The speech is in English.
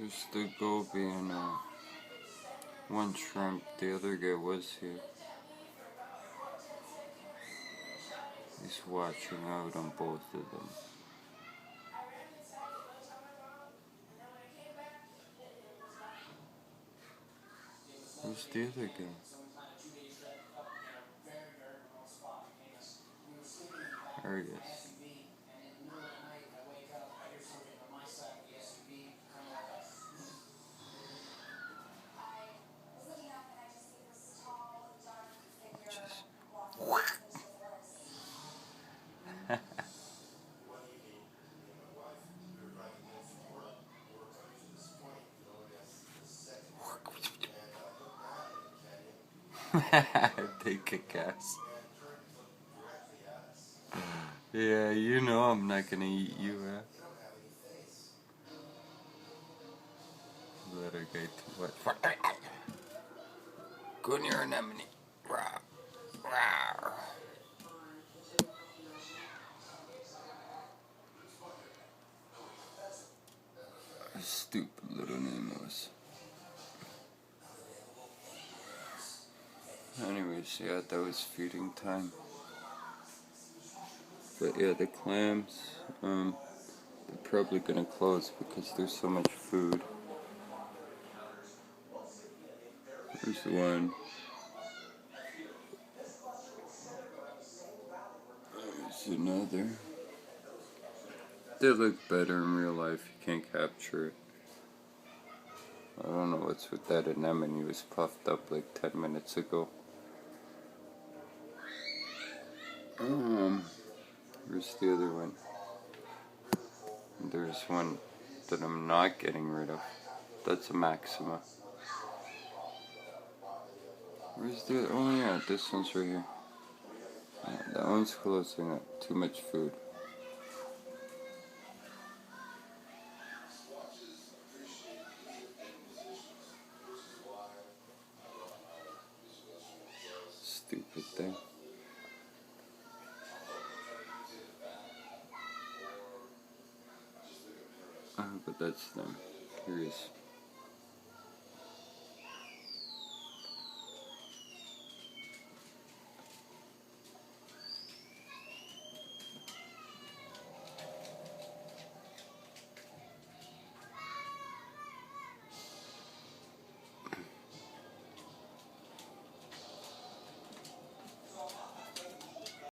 There's the goby and one shrimp. The other guy was here. He's watching out on both of them. Who's the other guy? There he is. Take a guess. Yeah, you know I'm not gonna eat you, huh? Let her get too much. Go near an anemone. Rawr. Rawr. Stupid little Nemos. Anyways, yeah, that was feeding time. But yeah, the clams, they're probably gonna close because there's so much food. There's one. There's another. They look better in real life. You can't capture it. I don't know what's with that anemone. He was puffed up like 10 minutes ago. Where's the other one? There's one that I'm not getting rid of. That's a maxima. Where's the other? Oh yeah, this one's right here. Yeah, that one's closing up. Too much food. Stupid thing. But that's them. Here he is.